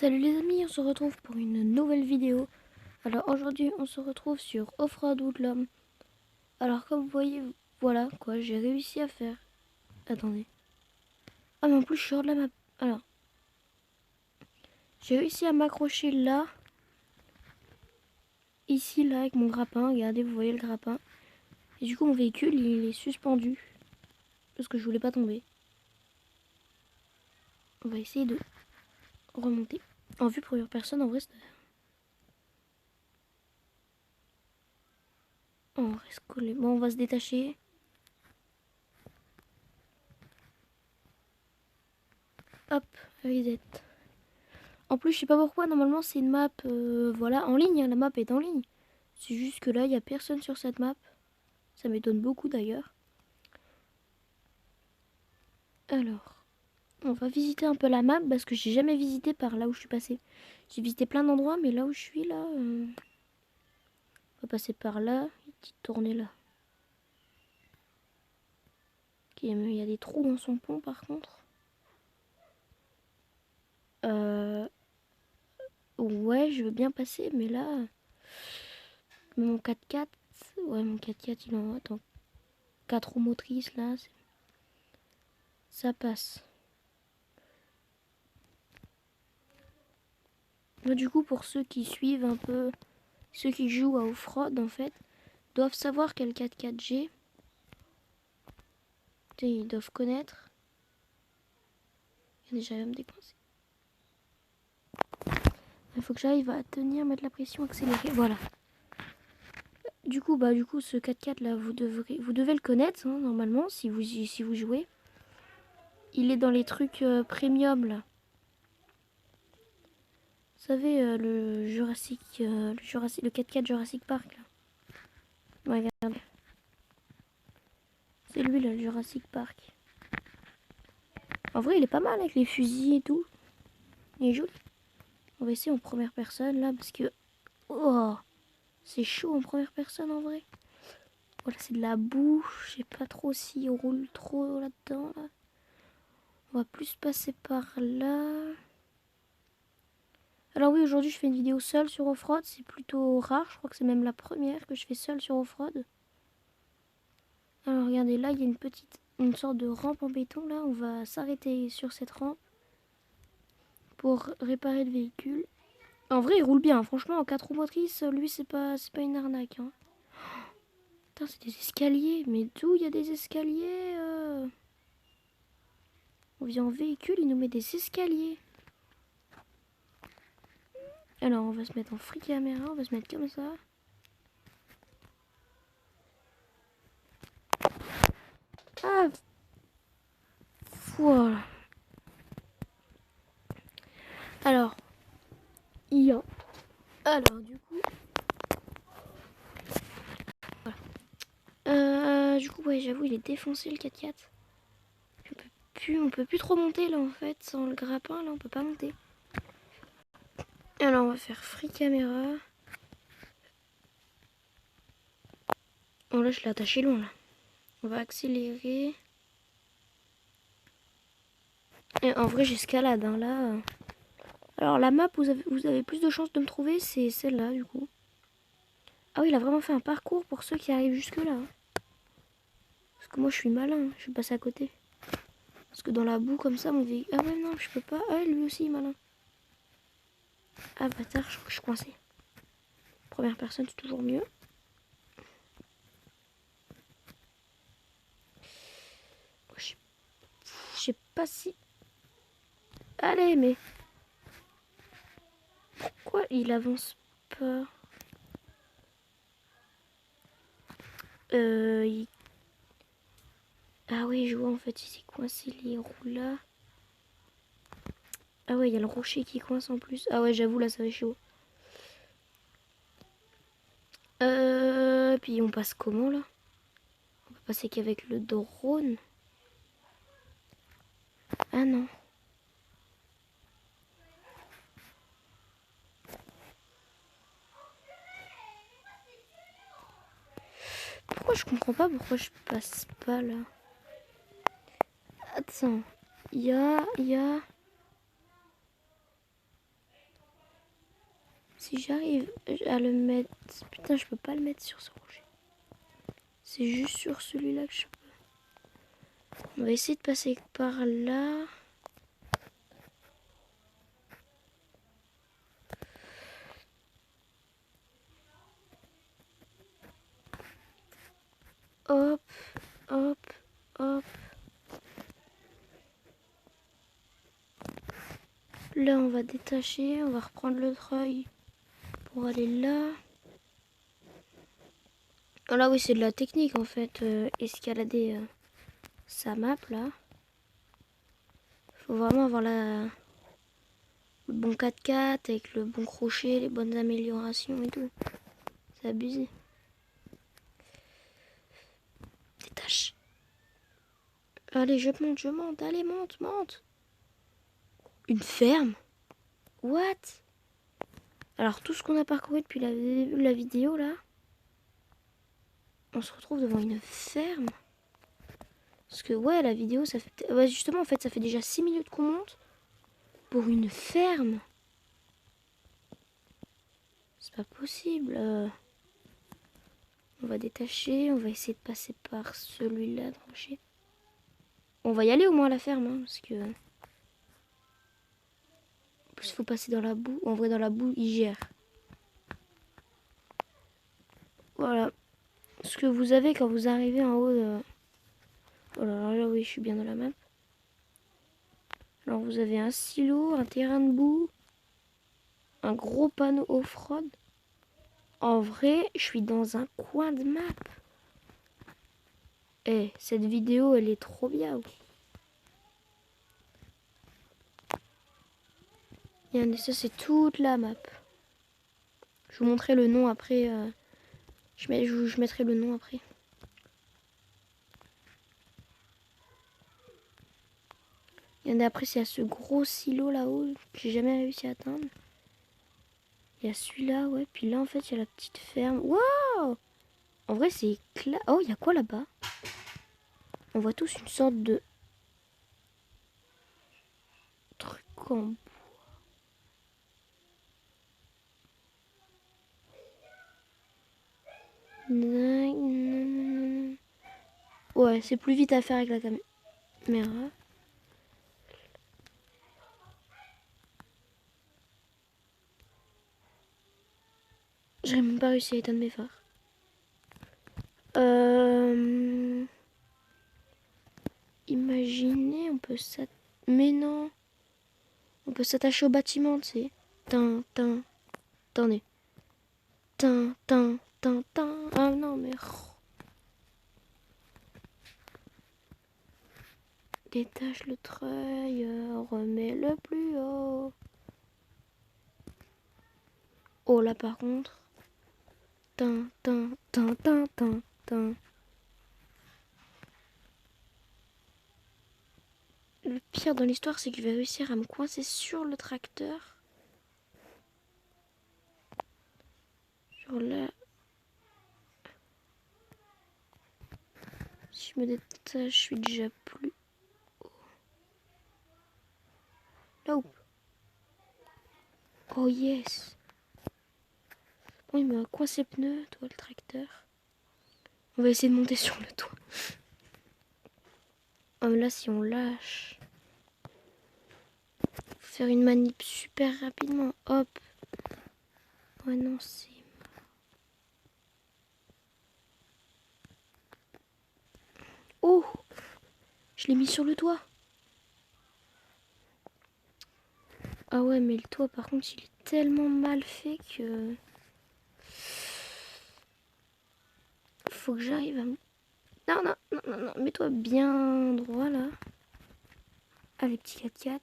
Salut les amis, on se retrouve pour une nouvelle vidéo. Alors aujourd'hui on se retrouve sur Offroad Woodland. Alors comme vous voyez, voilà quoi, j'ai réussi à faire. Attendez. Ah mais en plus je suis hors de la map. Alors, j'ai réussi à m'accrocher là. Ici là avec mon grappin, regardez, vous voyez le grappin. Et du coup mon véhicule il est suspendu. Parce que je voulais pas tomber. On va essayer de remonter. En vue première personne, en vrai c'est... On reste collé. Bon on va se détacher. Hop, reset. En plus, je sais pas pourquoi, normalement c'est une map voilà, en ligne, hein, la map est en ligne. C'est juste que là, il n'y a personne sur cette map. Ça m'étonne beaucoup d'ailleurs. Alors, on va visiter un peu la map parce que j'ai jamais visité par là où je suis passée. J'ai visité plein d'endroits, mais là où je suis là, on va passer par là, une petite tournée là. Ok, il y a des trous dans son pont par contre. Ouais, je veux bien passer, mais là, mon 4x4, ouais, mon 4x4, il en... Attends, 4 roues motrices là, ça passe. Du coup, pour ceux qui suivent un peu, ceux qui jouent à Offroad, en fait, doivent savoir quel 4x4 j'ai. Ils doivent connaître. Il y a déjà, il va me décoincer. Il faut que j'arrive à tenir, mettre la pression, accélérer. Voilà. Du coup, ce 4x4 là, vous devez le connaître, hein, normalement, si vous jouez. Il est dans les trucs premium là. Vous savez, le 4x4 Jurassic Park là. Ouais, regardez. C'est lui là, le Jurassic Park. En vrai, il est pas mal avec les fusils et tout. Il est joli. On va essayer en première personne là parce que... Oh, c'est chaud en première personne en vrai. Voilà, c'est de la boue. Je sais pas trop s'il roule trop là-dedans. Là. On va plus passer par là. Alors oui, aujourd'hui je fais une vidéo seule sur Offroad. C'est plutôt rare. Je crois que c'est même la première que je fais seule sur Offroad. Alors regardez, là il y a une sorte de rampe en béton. Là, on va s'arrêter sur cette rampe pour réparer le véhicule. En vrai, il roule bien. Franchement, en 4 roues motrices, lui, c'est pas une arnaque. Hein. Putain, c'est des escaliers. Mais d'où il y a des escaliers On vient en véhicule, il nous met des escaliers. Alors, on va se mettre en free caméra. On va se mettre comme ça. Ah, voilà. Alors, il y a... Alors, du coup... Voilà. Du coup, ouais, j'avoue, il est défoncé le 4x4. On peut plus trop monter là en fait. Sans le grappin, là, on peut pas monter. Alors, on va faire free caméra. Oh là, je l'ai attaché loin là. On va accélérer. Et en vrai, j'escalade hein, là. Alors, la map, vous avez plus de chances de me trouver, c'est celle-là du coup. Ah oui, il a vraiment fait un parcours pour ceux qui arrivent jusque là. Hein. Parce que moi, je suis malin, je vais passer à côté. Parce que dans la boue comme ça, mon véhicule... Ah ouais, non, je peux pas. Ah, lui aussi, malin. Ah, bâtard, je suis coincé. Première personne, c'est toujours mieux. Je sais pas si... Allez, mais... Pourquoi il avance pas Ah ouais, je vois en fait, il s'est coincé les roues là. Ah ouais, il y a le rocher qui coince en plus. Ah ouais, j'avoue, là, ça va être chaud. Puis on passe comment là? On peut passer qu'avec le drone. Ah non. Pourquoi je comprends pas pourquoi je passe pas là? Attends. Il y a... Si j'arrive à le mettre... Putain, je peux pas le mettre sur ce rocher. C'est juste sur celui-là que je peux. On va essayer de passer par là. Hop, hop, hop. Là, on va détacher. On va reprendre le treuil pour aller là. Oh là, oui, c'est de la technique, en fait. Escalader sa map, là. Faut vraiment avoir le bon 4x4 avec le bon crochet, les bonnes améliorations et tout. C'est abusé. Détache. Allez, je monte. Allez, monte. Une ferme? What? Alors, tout ce qu'on a parcouru depuis le début de la vidéo, là, on se retrouve devant une ferme. Parce que, ouais, la vidéo, ça fait... Ouais, justement, en fait, ça fait déjà 6 minutes qu'on monte pour une ferme. C'est pas possible. On va détacher, on va essayer de passer par celui-là de rocher. On va y aller au moins à la ferme, hein, parce que... En plus, il faut passer dans la boue. En vrai, dans la boue, il gère. Voilà. Ce que vous avez quand vous arrivez en haut de... Oh là, oui, je suis bien dans la map. Alors, vous avez un silo, un terrain de boue, un gros panneau off-road. En vrai, je suis dans un coin de map. Eh, cette vidéo, elle est trop bien. Regardez, ça, c'est toute la map. Je vous montrerai le nom après. Je mettrai le nom après. Regardez, après, c'est à ce gros silo là-haut que j'ai jamais réussi à atteindre. Il y a celui-là, ouais. Puis là, en fait, il y a la petite ferme. Waouh! En vrai, c'est éclat. Oh, il y a quoi là-bas? On voit tous une sorte de truc en... Ouais, c'est plus vite à faire avec la caméra. J'ai même pas réussi à éteindre mes phares. Imaginez, on peut s'attacher... Mais non. On peut s'attacher au bâtiment, tu sais. Attendez. Ah non, mais... Détache le treuil, remets-le plus haut. Oh là par contre. Le pire dans l'histoire, c'est que je vais réussir à me coincer sur le tracteur. Genre là. Si je me détache, je suis déjà plus haut. Là où? Oh yes. Bon, il m'a coincé le pneu, toi, le tracteur. On va essayer de monter sur le toit. Oh, mais là, si on lâche... Faut faire une manip super rapidement. Hop. Ouais, non, c'est... Oh! Je l'ai mis sur le toit. Ah ouais, mais le toit, par contre, il est tellement mal fait que... Faut que j'arrive à... Non, mets-toi bien droit, là. Avec petit 4x4.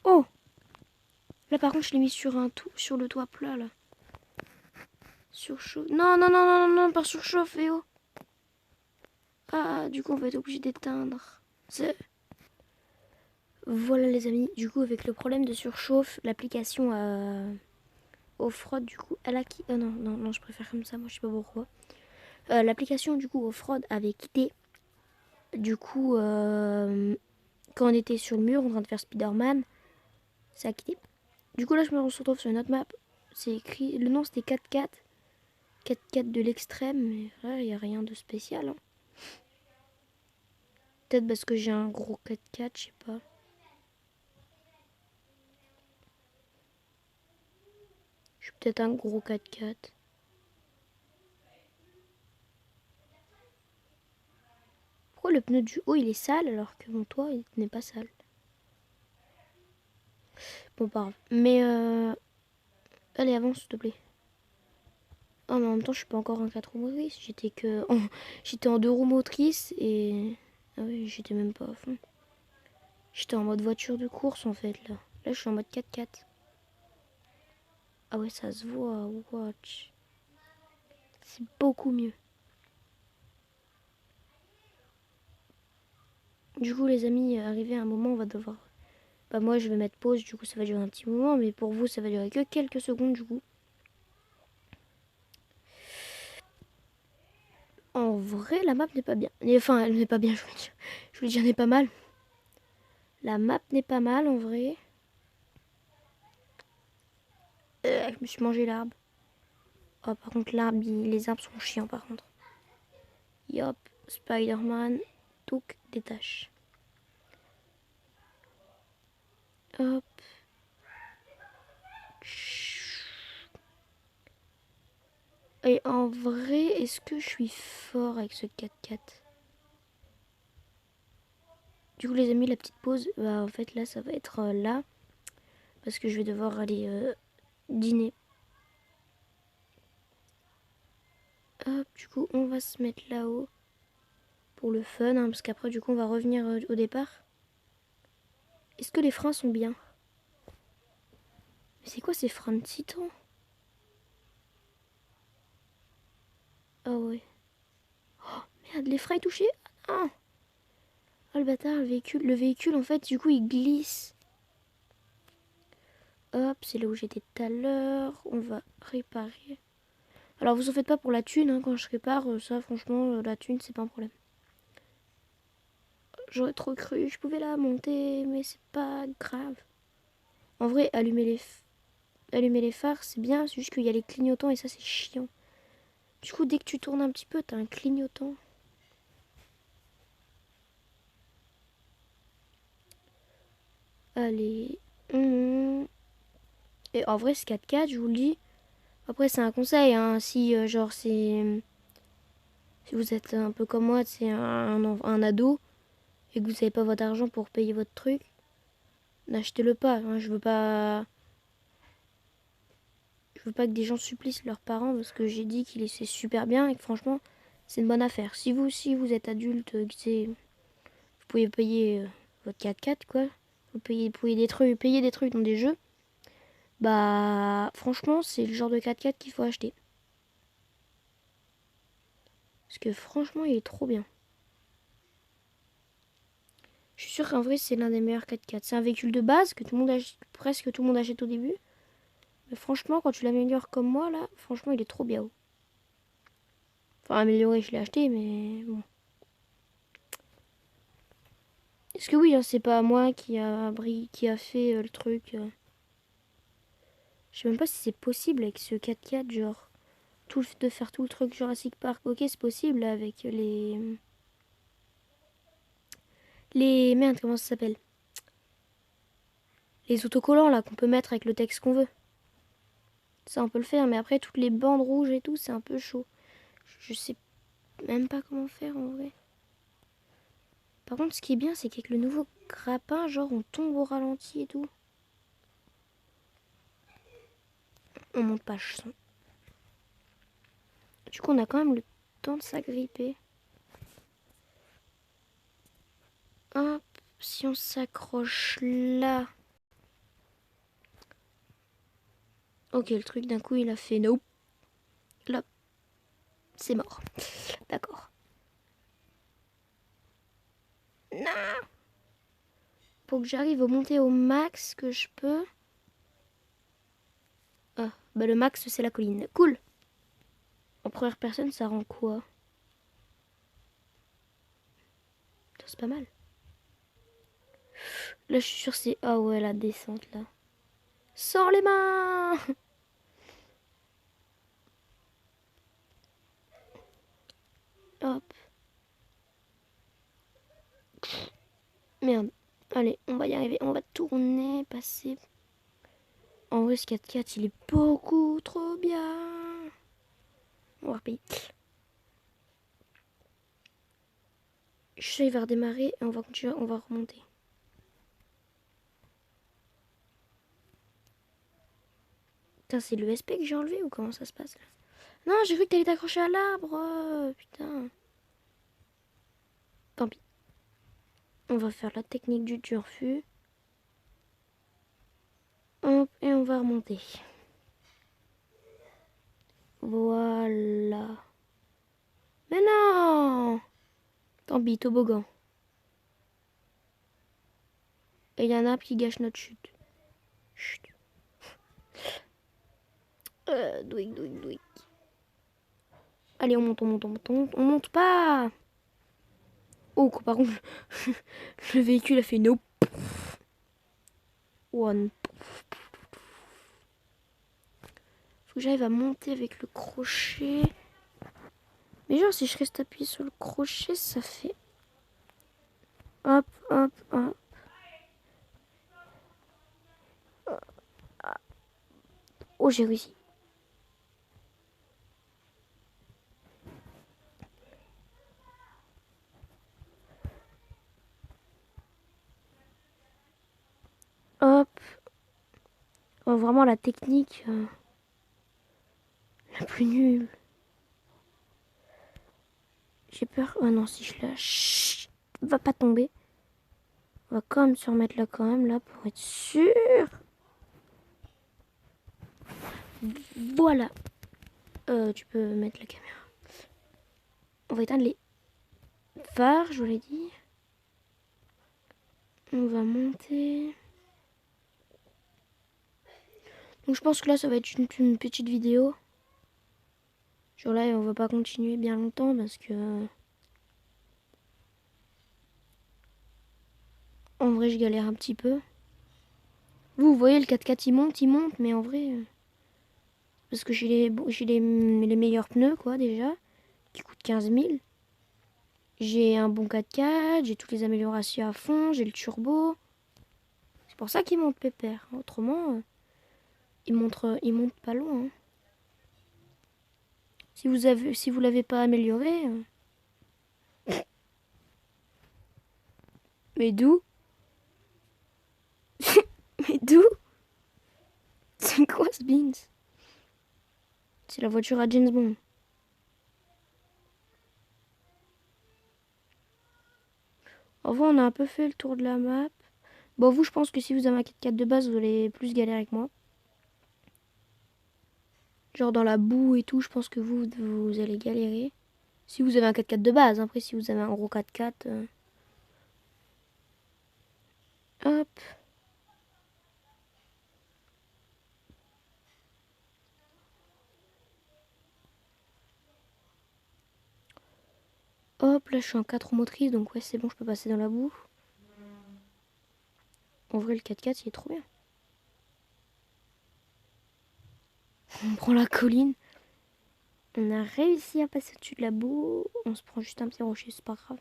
Oh! Là, par contre, je l'ai mis sur sur le toit plat, là. Surchauffe. Non, pas surchauffe, oh. Ah, du coup, on va être obligé d'éteindre. Voilà, les amis. Du coup, avec le problème de surchauffe, l'application Off-Road, du coup, elle a quitté... Oh non, je préfère comme ça, moi, je sais pas pourquoi. L'application, du coup, Off-Road avait quitté. Du coup, quand on était sur le mur en train de faire Spider-Man, ça a quitté. Du coup là je me retrouve sur une autre map. C'est écrit, le nom c'était 4-4. 4-4 de l'extrême, mais frère, il n'y a rien de spécial. Hein. Peut-être parce que j'ai un gros 4-4, je sais pas. Je suis peut-être un gros 4-4. Pourquoi le pneu du haut il est sale alors que mon toit il n'est pas sale? Bon, pas grave. Mais allez, avance s'il te plaît. Oh, mais en même temps, je suis pas encore en 4 roues motrices. J'étais en 2 roues motrices et. Ah oui, j'étais même pas à fond. J'étais en mode voiture de course en fait là. Là, je suis en mode 4x4. Ah ouais, ça se voit. Watch. C'est beaucoup mieux. Du coup, les amis, arrivé à un moment, on va devoir. Bah, moi, je vais mettre pause. Du coup, ça va durer un petit moment. Mais pour vous, ça va durer que quelques secondes du coup. En vrai, la map n'est pas bien. Enfin, elle n'est pas bien, je voulais dire. Je voulais dire, elle n'est pas mal. La map n'est pas mal en vrai. Je me suis mangé l'arbre. Oh, par contre, l'arbre, les arbres sont chiants par contre. Yop, Spider-Man, touk, détache. Hop. Et en vrai, est-ce que je suis fort avec ce 4x4? Du coup, les amis, la petite pause, bah, en fait, là, ça va être là. Parce que je vais devoir aller dîner. Hop, du coup, on va se mettre là-haut. Pour le fun, hein, parce qu'après, du coup, on va revenir au départ. Est-ce que les freins sont bien? Mais c'est quoi ces freins de titan? Ah ouais. Oh, merde, les freins touchés? Ah, oh, le bâtard, le véhicule, en fait, du coup, il glisse. Hop, c'est là où j'étais tout à l'heure. On va réparer. Alors, vous en faites pas pour la thune, hein, quand je répare. Ça, franchement, la thune, c'est pas un problème. J'aurais trop cru, je pouvais la monter, mais c'est pas grave. En vrai, allumer les phares, c'est bien. C'est juste qu'il y a les clignotants et ça, c'est chiant. Du coup, dès que tu tournes un petit peu, t'as un clignotant. Allez. Et en vrai, ce 4x4, je vous le dis. Après, c'est un conseil, hein. Si, genre, c'est. Si vous êtes un peu comme moi, c'est un ado et que vous n'avez pas votre argent pour payer votre truc, n'achetez-le pas. Hein. Je veux pas que des gens supplient leurs parents parce que j'ai dit qu'il est super bien et que franchement, c'est une bonne affaire. Si vous êtes adulte, vous pouvez payer votre 4x4, quoi. Pouvez payer des trucs dans des jeux. Bah, franchement, c'est le genre de 4x4 qu'il faut acheter. Parce que franchement, il est trop bien. Je suis sûre qu'en vrai, c'est l'un des meilleurs 4x4. C'est un véhicule de base que presque tout le monde achète au début. Mais franchement, quand tu l'améliores comme moi, là, franchement, il est trop bien. Enfin, amélioré, je l'ai acheté, mais bon. Est-ce que oui, hein, c'est pas moi qui a fait le truc. Je sais même pas si c'est possible avec ce 4x4, genre, de faire tout le truc Jurassic Park. Ok, c'est possible avec Merde, comment ça s'appelle? Les autocollants, là, qu'on peut mettre avec le texte qu'on veut. Ça, on peut le faire, mais après, toutes les bandes rouges et tout, c'est un peu chaud. Je sais même pas comment faire, en vrai. Par contre, ce qui est bien, c'est qu'avec le nouveau grappin, genre, on tombe au ralenti et tout. On monte pas, je sens. Du coup, on a quand même le temps de s'agripper. Hop, si on s'accroche là. Ok, le truc d'un coup, il a fait nope. Là, c'est mort. D'accord. Non. Pour que j'arrive à monter au max que je peux. Ah, bah le max, c'est la colline. Cool. En première personne, ça rend quoi? C'est pas mal. Là, je suis sûre que c'est... Ah ouais, la descente, là. Sors les mains. Hop. Merde. Allez, on va y arriver. On va tourner, passer. En vrai, ce 4x4, il est beaucoup trop bien. On va repayer. Je sais, il va redémarrer et on va continuer, on va remonter. Putain, c'est le SP que j'ai enlevé ou comment ça se passe là? Non, j'ai cru que t'allais t'accrocher à l'arbre. Putain. Tant pis. On va faire la technique du turfu. Hop, et on va remonter. Voilà. Mais non! Tant pis, toboggan. Et il y a un arbre qui gâche notre chute. Chut. Douic, douic, douic. Allez, on monte, on monte, on monte, on monte. On monte pas! Oh, par contre, le véhicule a fait no. One. Faut que j'arrive à monter avec le crochet. Mais genre, si je reste appuyé sur le crochet, ça fait... Hop, hop, hop. Oh, j'ai réussi. Hop. Oh, vraiment la technique la plus nulle. J'ai peur. Oh non, si je lâche, va pas tomber. On va quand même se remettre là quand même, là, pour être sûr. Voilà. Tu peux mettre la caméra. On va éteindre les phares, je vous l'ai dit. On va monter. Donc je pense que là, ça va être une petite vidéo. Genre là, on va pas continuer bien longtemps parce que... En vrai, je galère un petit peu. Vous voyez, le 4x4, il monte, mais en vrai... Parce que j'ai les meilleurs pneus, quoi, déjà, qui coûtent 15 000. J'ai un bon 4x4, j'ai toutes les améliorations à fond, j'ai le turbo. C'est pour ça qu'il monte pépère. Autrement, il monte pas loin. Hein. Si vous l'avez pas amélioré... Mais d'où? Mais d'où? C'est quoi ce Beans? C'est la voiture à James Bond. En vrai, on a un peu fait le tour de la map. Bon, vous, je pense que si vous avez un 4x4 de base, vous allez plus galérer que moi. Genre dans la boue et tout, je pense que vous allez galérer. Si vous avez un 4x4 de base, après si vous avez un gros 4x4... Hop. Hop, là je suis en 4 roues motrices, donc ouais c'est bon, je peux passer dans la boue. En vrai le 4x4 il est trop bien. On prend la colline. On a réussi à passer au-dessus de la boue. On se prend juste un petit rocher, c'est pas grave.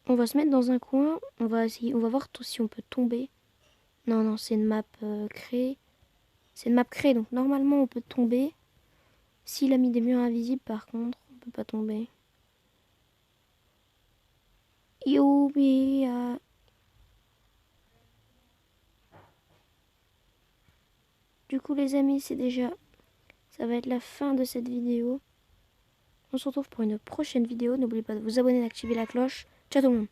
On va se mettre dans un coin. On va voir si on peut tomber. Non, non, c'est une map créée. C'est une map créée, donc normalement on peut tomber. S'il a mis des murs invisibles par contre, on peut pas tomber. Youpi. Du coup les amis, ça va être la fin de cette vidéo. On se retrouve pour une prochaine vidéo. N'oubliez pas de vous abonner et d'activer la cloche. Ciao tout le monde.